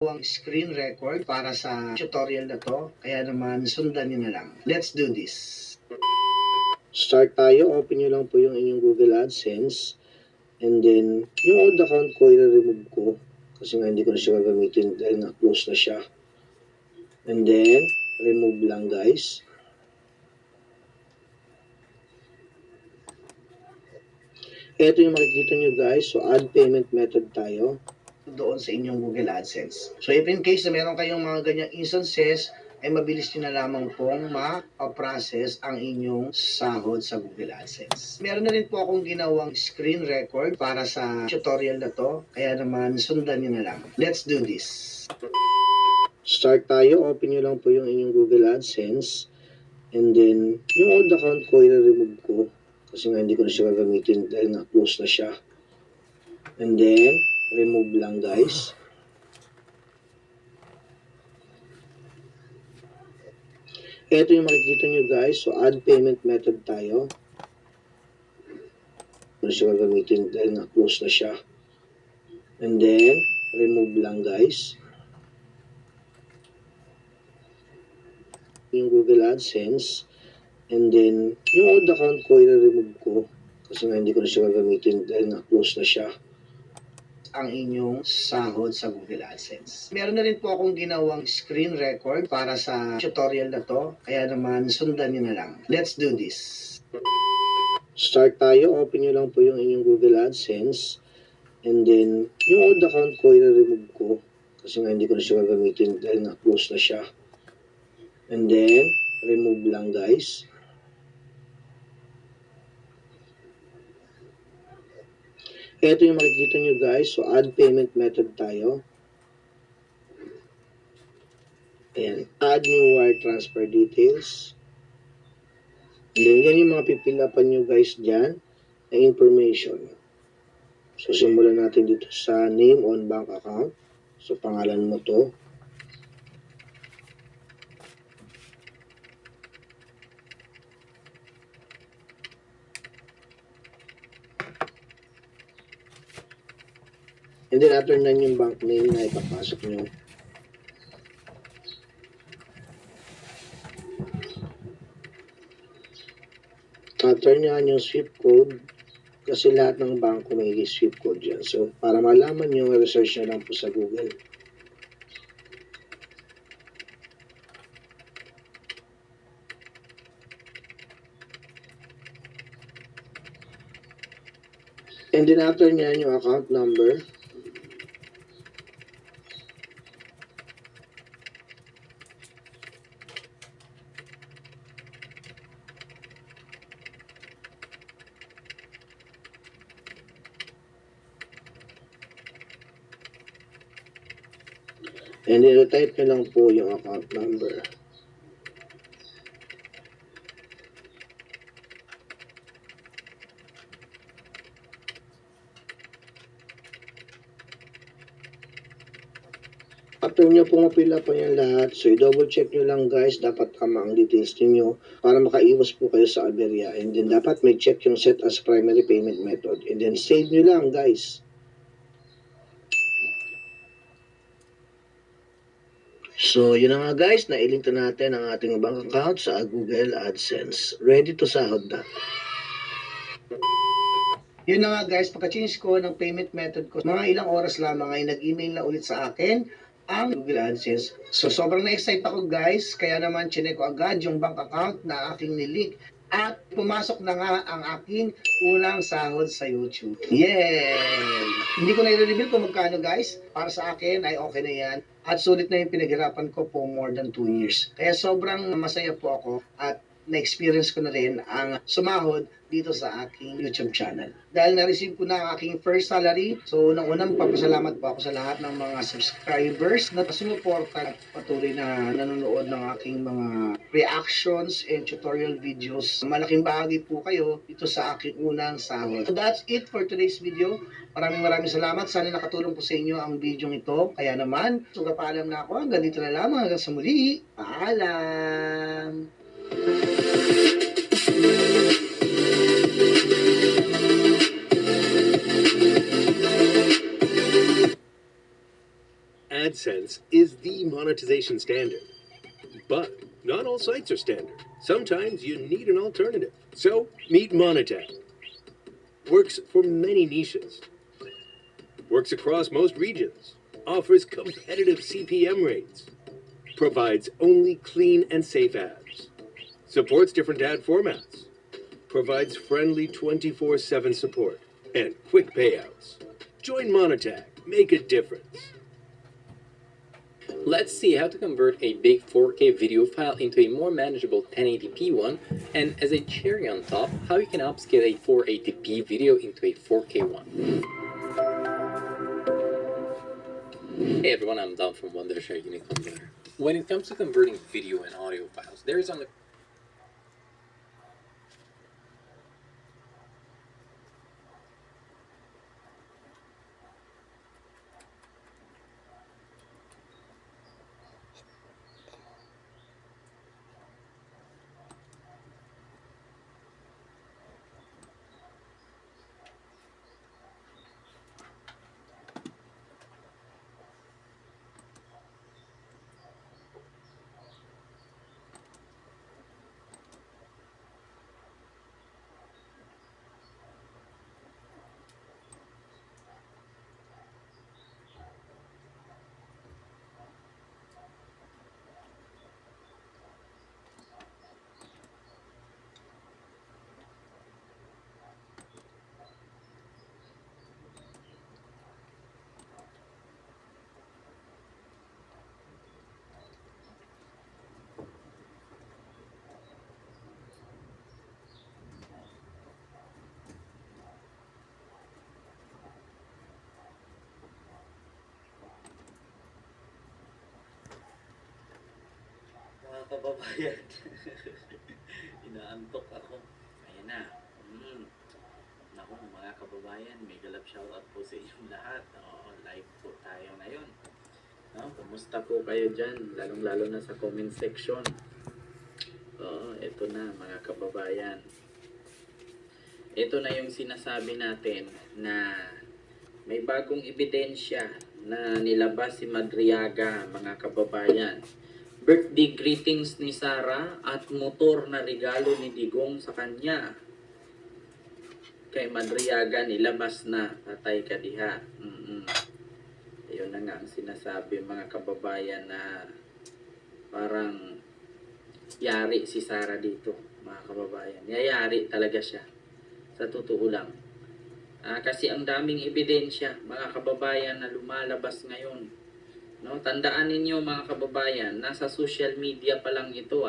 Ang screen record para sa tutorial na to, kaya naman sundan nyo na lang. Let's do this. Start tayo, open nyo lang po yung inyong Google AdSense, and then yung old account ko i-remove ko kasi nga hindi ko na siya gagamitin dahil na-close na siya. And then remove lang guys. Ito yung makikita nyo guys, so add payment method tayo doon sa inyong Google AdSense. So if in case na meron kayong mga ganyang instances, ay mabilis nyo na lamang pong ma-process ang inyong sahod sa Google AdSense. Meron na rin po akong ginawang screen record para sa tutorial na to, kaya naman sundan nyo na lang. Let's do this. Start tayo, open nyo lang po yung inyong Google AdSense, and then yung old account ko i-remove ko kasi nga hindi ko na siya gagamitin dahil na-close na siya. And then remove lang guys. Ito yung makikita nyo guys, so add payment method tayo. Hindi siya gagamitin dahil na-close na siya. And then remove lang guys. Yung Google AdSense, and then yung old account ko i-remove ko kasi nga hindi ko na siya gagamitin dahil na-close na siya. Ang inyong sahod sa Google AdSense. Meron na rin po akong ginawang screen record para sa tutorial na to, kaya naman sundan nyo na lang. Let's do this. Start tayo, open nyo lang po yung inyong Google AdSense, and then yung old account ko i-remove ko kasi nga hindi ko na siya gagamitin dahil na-close na siya. And then remove lang guys. Ito yung makikita nyo guys, so add payment method tayo. Ayan, add new wire transfer details. And then yan yung mga pipilapan nyo guys dyan na information. So simulan natin dito sa name on bank account. So pangalan mo to. And then after nan yung bank name na ipapasok nyo. After nyan yung SWIFT code, kasi lahat ng banko may SWIFT code dyan. So para malaman nyo, research nyo lang po sa Google. And then after nyan yung account number. And then type nyo lang po yung account number. After nyo pong mapila pa yan lahat, so i-double check nyo lang guys, dapat tama ang details niyo para makaiwas po kayo sa aberya. And then dapat may check yung set as primary payment method. And then save nyo lang guys. So yun na nga guys, nailink na natin ang ating bank account sa Google AdSense. Ready to sahod na. Yun na nga guys, pagka-change ko ng payment method ko, mga ilang oras lamang ay nag-email na ulit sa akin ang Google AdSense. So sobrang na-excite ako guys, kaya naman chinek ko agad yung bank account na aking nilink. At pumasok na nga ang aking unang sahod sa YouTube. Yay! Hindi ko na i-reveal kung magkano guys. Para sa akin ay okay na yan. At sulit na yung pinaghirapan ko for more than 2 years. Kaya sobrang masaya po ako at na-experience ko na rin ang sumahod dito sa aking YouTube channel. Dahil na-receive ko na ang aking first salary, so unang-unang papasalamat po ako sa lahat ng mga subscribers na sumuporta at patuloy na nanonood ng aking mga reactions and tutorial videos. Malaking bahagi po kayo dito sa aking unang sahod. So that's it for today's video. Maraming salamat. Sana nakatulong po sa inyo ang video ito. Kaya naman, paalam na ako. Hanggang dito na lamang. Hanggang sa muli. Paalam! AdSense is the monetization standard. But not all sites are standard. Sometimes you need an alternative. So meet Monetech. Works for many niches. Works across most regions. Offers competitive CPM rates. Provides only clean and safe ads. Supports different ad formats. Provides friendly 24/7 support and quick payouts. Join Monetech. Make a difference. Let's see how to convert a big 4K video file into a more manageable 1080p one, and as a cherry on top, how you can upscale a 480p video into a 4K one. Hey everyone, I'm Dom from Wondershare Unique Converter. When it comes to converting video and audio files, there is only mga kababayan. Inaantok ako. Ayan na. Naku, mga kababayan, may galap shoutout po sa inyong lahat. Oo, live po tayo ngayon. No, kumusta po kayo dyan? Lalong-lalo na sa comment section. Oo, ito na mga kababayan. Ito na yung sinasabi natin na may bagong ebidensya na nilabas si Madriaga, mga kababayan. Birthday greetings ni Sara at motor na regalo ni Digong sa kanya. Kay Madriaga nilabas na, patay ka diha. Ayun na nga ang sinasabi mga kababayan na parang yari si Sara dito, mga kababayan. Yayari talaga siya. Sa totoo lang. Kasi ang daming ebidensya, mga kababayan, na lumalabas ngayon. No, tandaan ninyo mga kababayan, nasa social media pa lang ito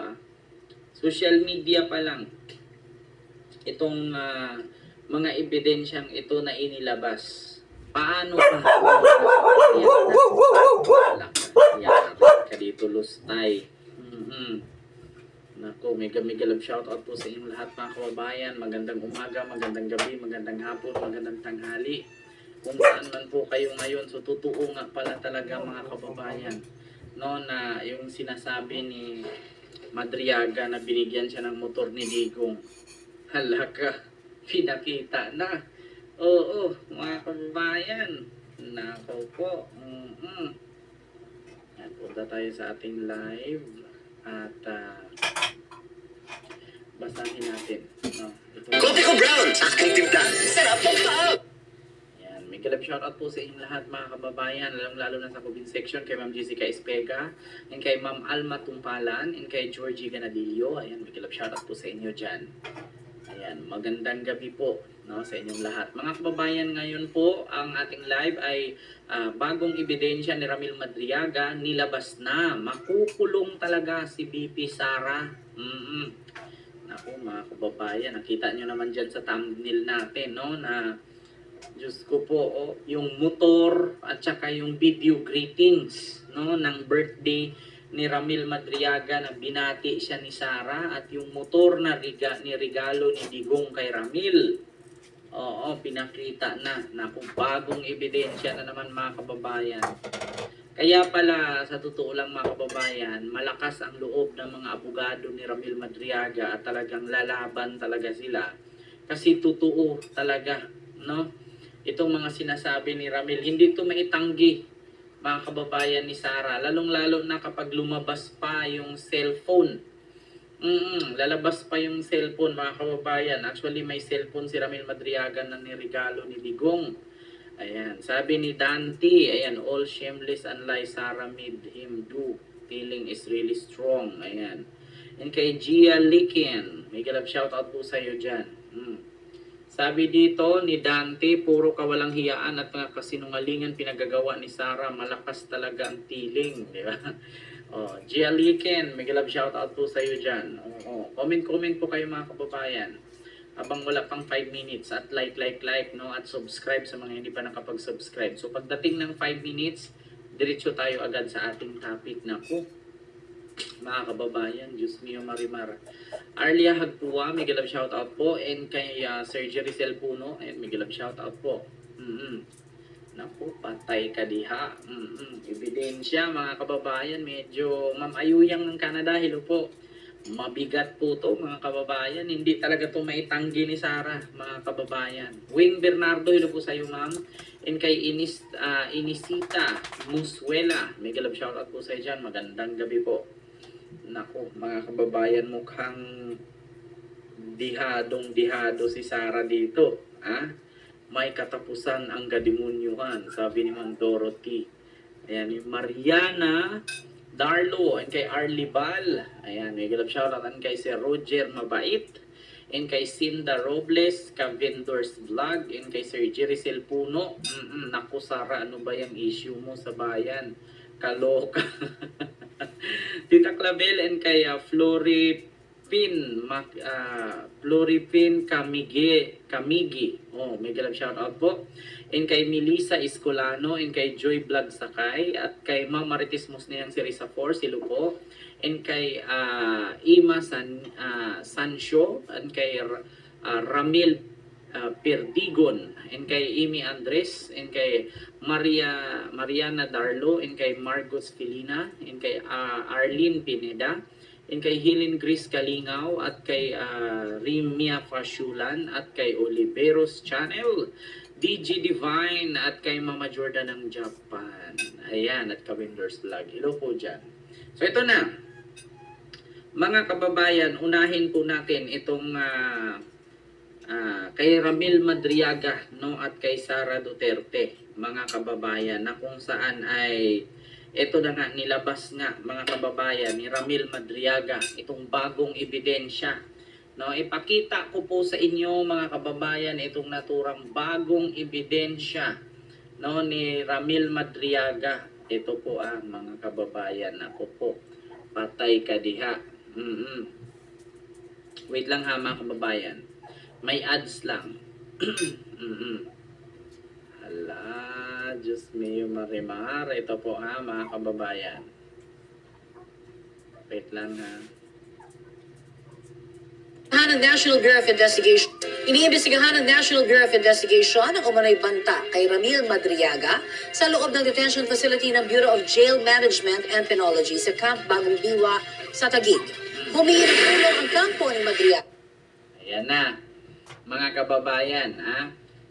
Social media pa lang. Itong mga ebidensyang ito na inilabas. Paano pa? Yan ka dito, Lustay. Nako, mega love shoutout po sa inyong lahat mga kababayan. Magandang umaga, magandang gabi, magandang hapon, magandang tanghali. Kung saan man po kayo ngayon, so totoo nga pala talaga mga kababayan, no, na yung sinasabi ni Madriaga na binigyan siya ng motor ni Digong. Halaka, pinakita na. Oo, mga kababayan. Nako po. Yan, punta tayo sa ating live at basahin natin. No, Kopi ko brown, aking timpla, sarap ng pao. may galap shoutout po sa inyong lahat mga kababayan, lalo na sa comment section, kay Ma'am Jessica Espega, and kay Ma'am Alma Tumpalan, and kay Georgie Ganadillo. Ayan, may galap shoutout po sa inyo dyan. Ayan, magandang gabi po, no, sa inyong lahat. Mga kababayan, ngayon po, ang ating live ay bagong ebidensya ni Ramil Madriaga, nilabas na. Makukulong talaga si BP Sara. Naku, mga kababayan, nakita nyo naman dyan sa thumbnail natin, no, na Diyos ko po, yung motor at saka yung video greetings, no, ng birthday ni Ramil Madriaga na binati siya ni Sara at yung motor na regalo ni Digong kay Ramil. Oo, pinakita na kung bagong ebidensya na naman mga kababayan. Kaya pala, sa totoo lang mga kababayan, malakas ang loob ng mga abogado ni Ramil Madriaga at talagang lalaban talaga sila. Kasi totoo talaga, no? Itong mga sinasabi ni Ramil, hindi ito maitanggi. mga kababayan ni Sarah, lalong-lalo na kapag lumabas pa yung cellphone. Lalabas pa yung cellphone, mga kababayan. Actually, may cellphone si Ramil Madriaga na niregalo ni Digong. Ayan, sabi ni Dante, ayan, all shameless and lies Sarah made him do. Feeling is really strong. Ayan. And kay Gia Likin, may galap shoutout po sa iyo dyan. Sabi dito ni Dante, puro kawalang hiyaan at mga kasinungalingan pinagagawa ni Sarah. Malakas talaga ang tiling. Di ba? Oh, Gia Liken, may love shoutout po sa iyo dyan. Comment po kayo mga kababayan. Habang wala pang 5 minutes at like, no? At subscribe sa mga hindi pa nakapag-subscribe. So pagdating ng 5 minutes, diretso tayo agad sa ating topic na mga kababayan, Diyos mio Marimar. Arlia Hagpua, may love shoutout po. And kay Sir Jericel Puno, and may love shoutout po. Naku, patay ka diha. Ebidensya, mga kababayan. Medyo mamayuyang ng Canada. Hello po. Mabigat po to, mga kababayan. Hindi talaga to maitanggi ni Sarah, mga kababayan. Wing Bernardo, hello po sa iyo, ma'am. And kay Inisita Muswela, may galab shoutout po sa iyo dyan. Magandang gabi po. Naku, mga kababayan, mukhang dihado si Sarah dito. May katapusan ang kadimunyuhan, sabi ni Ma'am Dorothy. Ayan, yung Mariana Darlo, and kay Arlie Bal. Ayan, may galap shoutout, and kay si Roger Mabait, and kay Cinda Robles, Kavendors Vlog, and kay Sir Jericel Puno. Naku, Sarah, ano ba yung issue mo sa bayan? Kaloka. Tita Clavel, and kay Floripin Kamigi. Oh, may galap shoutout po. And kay Melissa Escolano, and kay Joy Vlog Sakay, at kay Ma'am Marites Musneyang si Risa Force, hello po. And kay Ima Sancho, and kay Ramil Perdigon, and kay Amy Andres, and kay Mariana Darlo, and kay Marcos Filina, and kay Arlene Pineda, and kay Helen Grace Kalingaw, at kay Rimia Fashulan, at kay Oliveros Channel, DG Divine, at kay Mama Jordan ng Japan. Ayan, at Kavendors Vlog. Hello po dyan. So ito na. Mga kababayan, unahin po natin itong kay Ramil Madriaga, no, at kay Sara Duterte, mga kababayan, na kung saan ay ito na nga, nilabas nga, mga kababayan, ni Ramil Madriaga itong bagong ebidensya, no. Ipakita ko po sa inyo, mga kababayan, itong naturang bagong ebidensya, no, ni Ramil Madriaga. Ito po mga kababayan, ako po, patay ka diha. Wait lang ha, mga kababayan. May ads lang. Hala, Diyos mio Marimar. Ito po mga kababayan. Wait lang ha. Ng National Bureau of Investigation. Iniimbestigahan ng National Bureau of Investigation ang umano'y banta kay Ramil Madriaga sa loob ng detention facility ng Bureau of Jail Management and Penology sa Camp Bagong Diwa sa Taguig. Humingi ng tulong ang kampo ni Madriaga. Ayan na. Mga kababayan,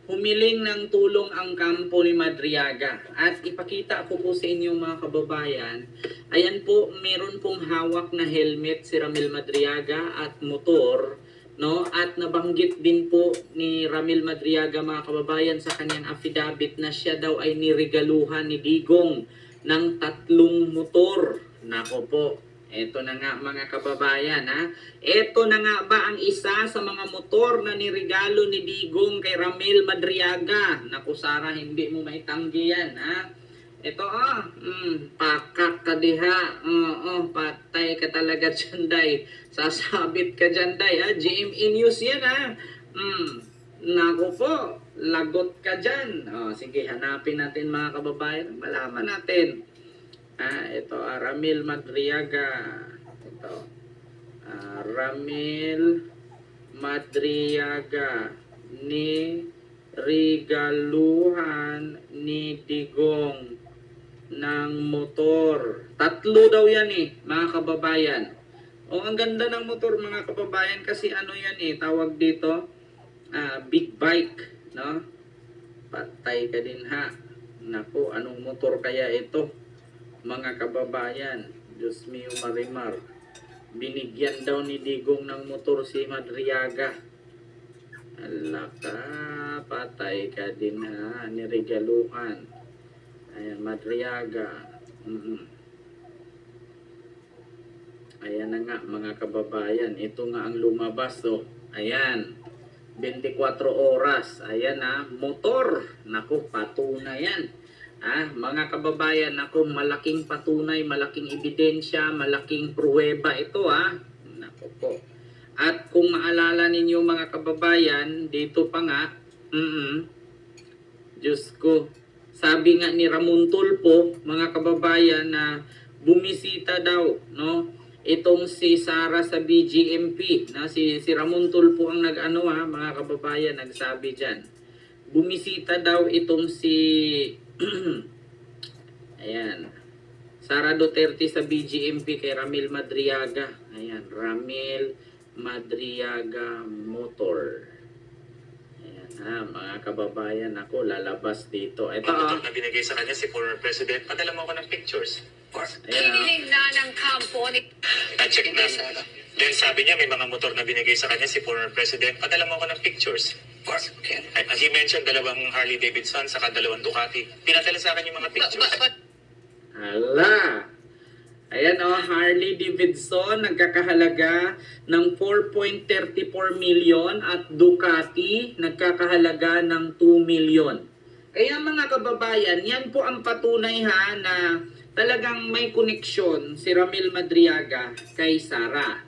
humiling ng tulong ang kampo ni Madriaga. At ipakita ko po sa inyo, mga kababayan, ayan po, meron pong hawak na helmet si Ramil Madriaga at motor, no? At nabanggit din po ni Ramil Madriaga, mga kababayan, sa kanyang affidavit na siya daw ay niregaluhan ni Digong ng 3 motor. Nako po. Ito na nga, mga kababayan, Ito na nga ba ang isa sa mga motor na nirigalo ni Digong kay Ramil Madriaga? Naku, Sarah, hindi mo maitanggi yan, Ito, pakak ka diha. Patay ka talaga dyan, day. Sasabit ka dyan, day, GMA News yan, Naku po, lagot ka dyan. Sige, hanapin natin, mga kababayan. Malaman natin. Ito, Ramil Madriaga. Ito, Ramil Madriaga ni regaluhan ni Digong ng motor. 3 daw yan mga kababayan. Ang ganda ng motor, mga kababayan, kasi ano yan tawag dito, big bike, no? Patay ka din ha. Naku, anong motor kaya ito? Mga kababayan, Diyos mio Marimar. Binigyan daw ni Digong ng motor si Madriaga. Alaka, patay ka din ha, niregaluhan. Ayan, Madriaga. Ayan na nga mga kababayan, ito nga ang lumabas oh. Ayan, 24 oras. Ayan na, motor. Naku, patunay yan. Mga kababayan, naku, malaking patunay, malaking ebidensya, malaking pruweba ito Naku po. At kung maalala ninyo mga kababayan, dito pa nga, Diyos ko, sabi nga ni Ramon Tulfo, mga kababayan, na bumisita daw, no? Itong si Sara sa BGMP, na si Ramon Tulfo ang mga kababayan, nagsabi diyan. Bumisita daw itong si ayan, Sara Duterte sa BGMP kay Ramil Madriaga. Ayan, Ramil Madriaga Motor. Mga kababayan, ako lalabas dito. Ito motor na binigay sa kanya si former president. Padala mo ako ng pictures. Hiniling na ng kampo ni... Na-check na. Then sabi niya may mga motor na binigay sa kanya si former president. Padala mo ako ng pictures. He mentioned 2 Harley Davidson saka 2 Ducati. Pinadala sa akin yung mga pictures. Hala! Ayan Harley Davidson nagkakahalaga ng 4.34 million at Ducati nagkakahalaga ng 2 million. Kaya mga kababayan, yan po ang patunay na talagang may koneksyon si Ramil Madriaga kay Sara.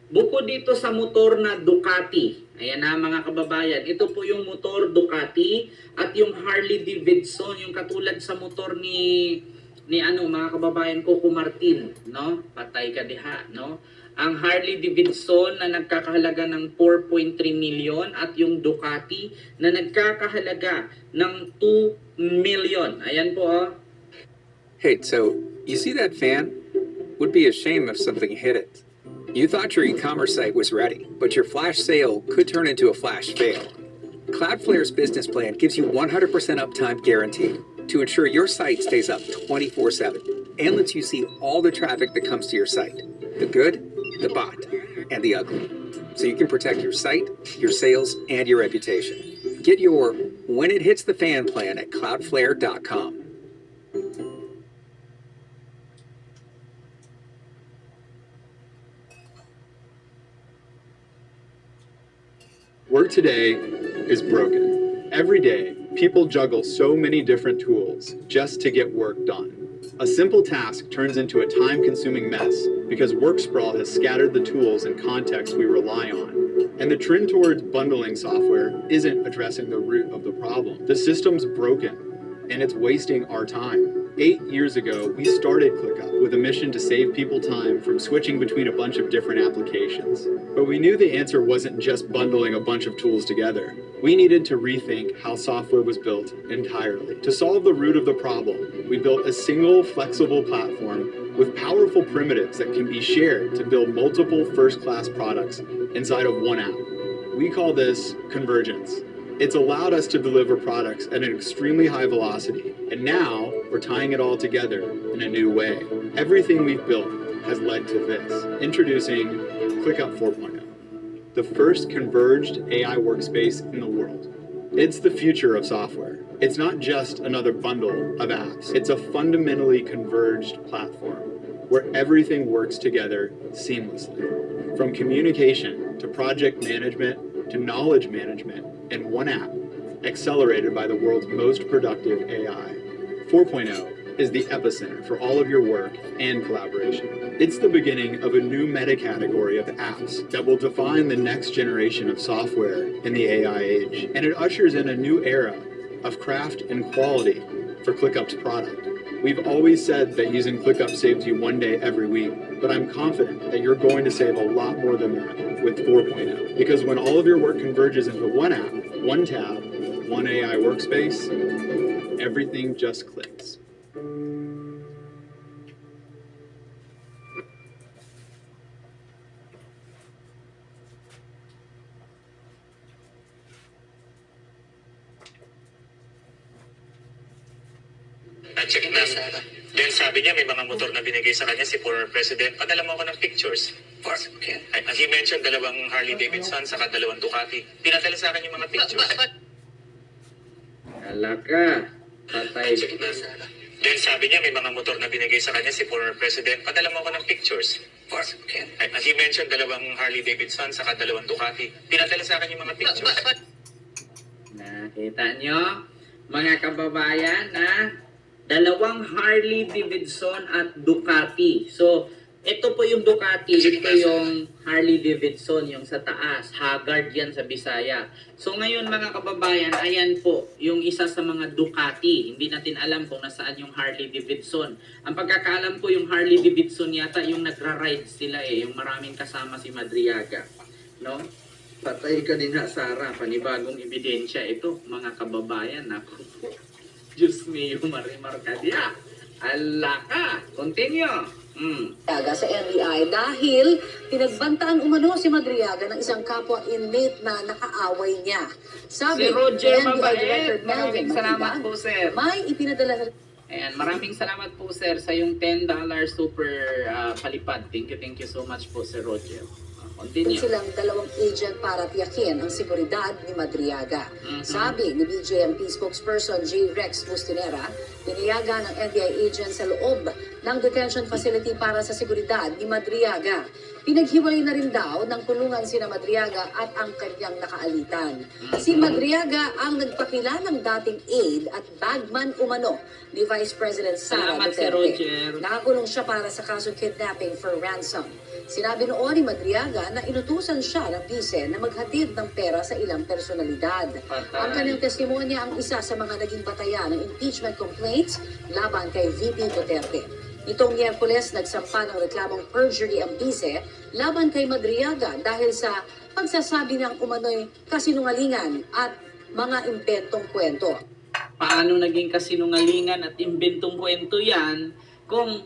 Bukod dito sa motor na Ducati, ayan mga kababayan, ito po yung motor Ducati at yung Harley Davidson, yung katulad sa motor ni mga kababayan Coco Martin, no? Patay ka diha, no? Ang Harley Davidson na nagkakahalaga ng 4.3 million at yung Ducati na nagkakahalaga ng 2 million. Ayan po Hey, so you see that fan? Would be a shame if something hit it. You thought your e-commerce site was ready, but your flash sale could turn into a flash fail. Cloudflare's business plan gives you 100% uptime guarantee to ensure your site stays up 24/7 and lets you see all the traffic that comes to your site, the good, the bot, and the ugly, so you can protect your site, your sales, and your reputation. Get your when it hits the fan plan at cloudflare.com. Work today is broken. Every day, people juggle so many different tools just to get work done. A simple task turns into a time-consuming mess because work sprawl has scattered the tools and context we rely on. And the trend towards bundling software isn't addressing the root of the problem. The system's broken, and it's wasting our time. 8 years ago, we started ClickUp with a mission to save people time from switching between a bunch of different applications. But we knew the answer wasn't just bundling a bunch of tools together. We needed to rethink how software was built entirely. To solve the root of the problem, we built a single, flexible platform with powerful primitives that can be shared to build multiple first-class products inside of one app. We call this convergence. It's allowed us to deliver products at an extremely high velocity, and now we're tying it all together in a new way. Everything we've built has led to this. Introducing ClickUp 4.0, the first converged AI workspace in the world. It's the future of software. It's not just another bundle of apps. It's a fundamentally converged platform where everything works together seamlessly. From communication to project management to knowledge management in one app, accelerated by the world's most productive AI. 4.0 is the epicenter for all of your work and collaboration. It's the beginning of a new meta-category of apps that will define the next generation of software in the AI age. And it ushers in a new era of craft and quality for ClickUp's product. We've always said that using ClickUp saves you one day every week, but I'm confident that you're going to save a lot more than that with 4.0. Because when all of your work converges into one app, one tab, one AI workspace, everything just clicks. Na-check na. Then sabi niya may mga motor na binigay sa kanya si former president. Padala mo ako ng pictures. Ay, he mentioned dalawang Harley Davidson saka dalawang Ducati. Pinadala sa akin yung mga pictures. Alaka. Patay. Na-check na. Then sabi niya may mga motor na binigay sa kanya si former president. Padala mo ako ng pictures. Ay, he mentioned dalawang Harley Davidson saka dalawang Ducati. Pinadala sa akin yung mga pictures. Nakita nyo, mga kababayan, na dalawang Harley Davidson at Ducati. So, ito po yung Ducati, ito yung Harley Davidson, yung sa taas. Haggard yan sa Bisaya. So, ngayon mga kababayan, ayan po, yung isa sa mga Ducati. Hindi natin alam kung nasaan yung Harley Davidson. Ang pagkakaalam ko, yung Harley Davidson yata, yung nagra-ride sila yung maraming kasama si Madriaga. No? Patay ka din ha, Sara. Panibagong ebidensya ito, mga kababayan. Ako po. Diyos me, Marimar Cadia. Alaka. Continue. Madriaga sa NBI dahil pinagbantaan umano si Madriaga ng isang kapwa inmate na nakaaway niya. Sabi, Si Roger NBI Mabait, Director Melvin maraming salamat Matiban, po, sir. may ipinadala sa Ayan, maraming salamat po, sir, sa yung $10 super palipad. Thank you so much po, Sir Roger. Continue. silang dalawang agent para tiyakin ang seguridad ni Madriaga. Sabi ni BJMP spokesperson J. Rex Bustinera, pinayagan ng NBI agent sa loob ng detention facility para sa seguridad ni Madriaga. Pinaghiwalay na rin daw ng kulungan sina Madriaga at ang kanyang nakaalitan. Si Madriaga ang nagpakilalang dating aide at bagman umano ni Vice President Sara Salamat, Sir Duterte. Roger. Nakakulong siya para sa kasong kidnapping for ransom. Sinabi noon ni Madriaga na inutusan siya ng bise na maghatid ng pera sa ilang personalidad. Patay. Ang kanyang testimonya ang isa sa mga naging batayan ng impeachment complaints laban kay VP Duterte. Itong Miyerkules, nagsampa ng reklamong perjury ang bise laban kay Madriaga dahil sa pagsasabi ng umano'y kasinungalingan at mga impentong kwento. Paano naging kasinungalingan at imbentong kwento yan kung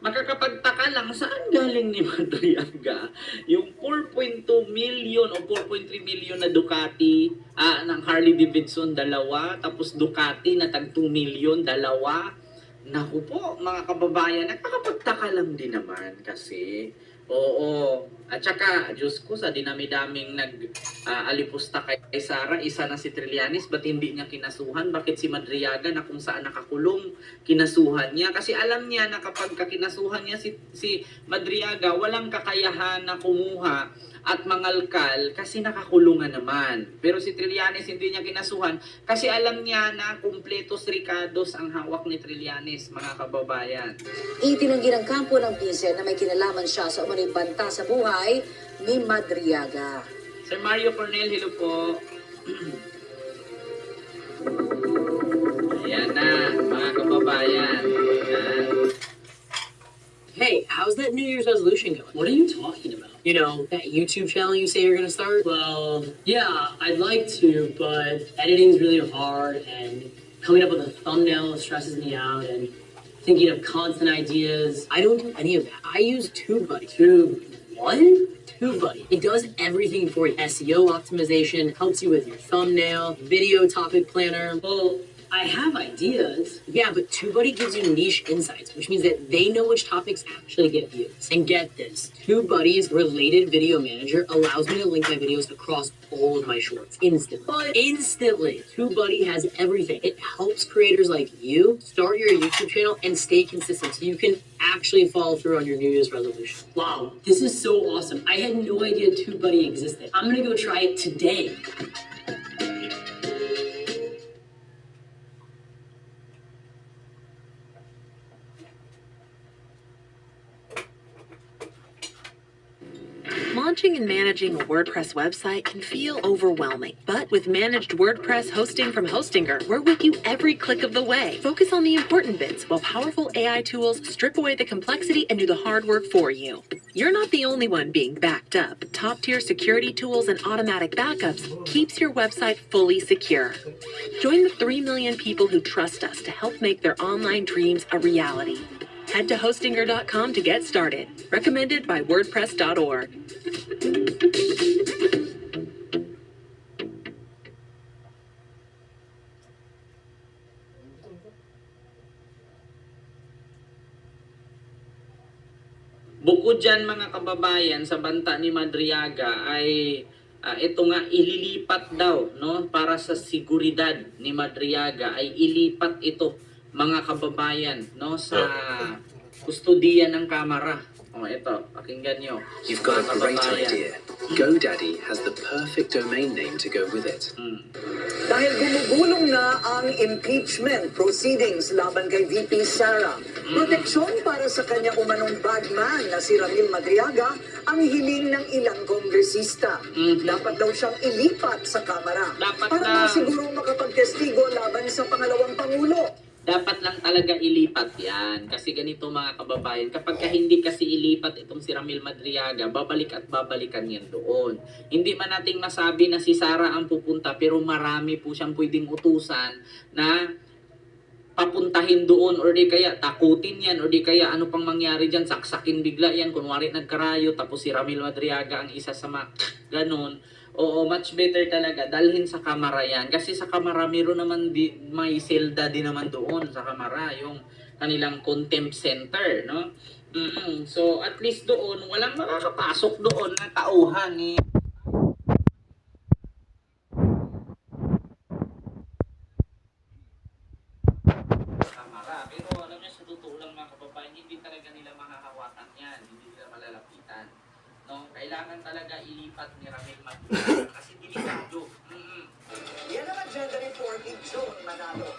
makakapagtaka lang saan galing ni Madriaga yung 4.2 million o 4.3 million na Ducati ng Harley Davidson, dalawa, tapos Ducati na tag 2 million, dalawa. Naku po, mga kababayan, nakakapagtaka lang din naman kasi. Oo. At saka, Diyos ko, sa dinami-daming alipusta kay Sara, isa na si Trillanes, ba't hindi niya kinasuhan? Bakit si Madriaga na kung saan nakakulong, kinasuhan niya? Kasi alam niya na kapag kinasuhan niya si Madriaga, walang kakayahan na kumuha at mangalkal kasi nakakulungan naman. Pero si Trillanes hindi niya kinasuhan kasi alam niya na kumpletos ricados ang hawak ni Trillanes, mga kababayan. Itinanggi ng kampo ng bise na may kinalaman siya sa umano'y banta sa buhay ni Madriaga. Sir Mario Cornel, hello po. Ayan na, mga kababayan. Ayan. Hey, how's that New Year's resolution going? What are you talking about? You know, that YouTube channel you say you're gonna start? Well, yeah, I'd like to, but editing's really hard, and coming up with a thumbnail stresses me out, and thinking of content ideas. I don't do any of that. I use TubeBuddy. TubeBuddy. It does everything for you. SEO optimization, helps you with your thumbnail, video topic planner. Well, I have ideas. Yeah, but TubeBuddy gives you niche insights, which means that they know which topics actually get views. And get this, TubeBuddy's related video manager allows me to link my videos across all of my shorts instantly. But instantly, TubeBuddy has everything. It helps creators like you start your YouTube channel and stay consistent so you can actually follow through on your New Year's resolution. Wow, this is so awesome. I had no idea TubeBuddy existed. I'm gonna go try it today. Launching and managing a WordPress website can feel overwhelming, but with managed WordPress hosting from Hostinger, we're with you every click of the way. Focus on the important bits while powerful AI tools strip away the complexity and do the hard work for you. You're not the only one being backed up. Top-tier security tools and automatic backups keeps your website fully secure. Join the 3 million people who trust us to help make their online dreams a reality. Head to hostinger.com to get started. Recommended by WordPress.org. Bukod dyan mga kababayan, sa banta ni Madriaga ay ito nga ililipat daw, no, para sa seguridad ni Madriaga ay ilipat ito mga kababayan, no, sa kustudiya ng kamera. Ito, pakinggan nyo. You've got a mga great kababayan. idea. GoDaddy has the perfect domain name to go with it. Dahil gumugulong na ang impeachment proceedings laban kay VP Sara, proteksyon para sa kanya umanong bagman na si Ramil Madriaga ang hiling ng ilang kongresista. Dapat daw siyang ilipat sa Kamara Dapat para na- masigurong makapagtestigo laban sa pangalawang Pangulo. Dapat lang talaga ilipat yan. Kasi ganito mga kababayan, kapag hindi kasi ilipat itong si Ramil Madriaga, babalik at babalikan yan doon. Hindi man nating masabi na si Sara ang pupunta, pero marami po siyang pwedeng utusan na papuntahin doon or di kaya takutin yan or di kaya ano pang mangyari dyan, saksakin bigla yan, kunwari nagkarayo tapos si Ramil Madriaga ang isa sa ganun. Oo, much better talaga dalhin sa kamera yan kasi sa kamera meron naman may selda din naman doon sa kamera, yung kanilang contempt center, no? So at least doon walang makakapasok doon na tauhan eh. Kamera. Pero alam niyo, sa totoo lang mga kababayan, hindi talaga nila makahawakan yan. Hindi nila malalapitan. No? Kailangan talaga ilipat ni Ramil Madriaga kasi delikado. Yan ang agenda report ni John Manalo.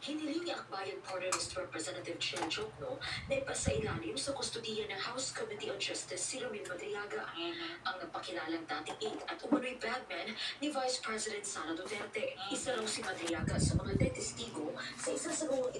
Hiniling ni Akbayan Partner Mr. Representative Chen Jokno na ipasailalim sa kustudiya ng House Committee on Justice si Ramil Madriaga, ang napakilalang dating 8 at umano'y bagman ni Vice President Sara Duterte. Isa raw si Madriaga sa mga testigo sa isa sa mga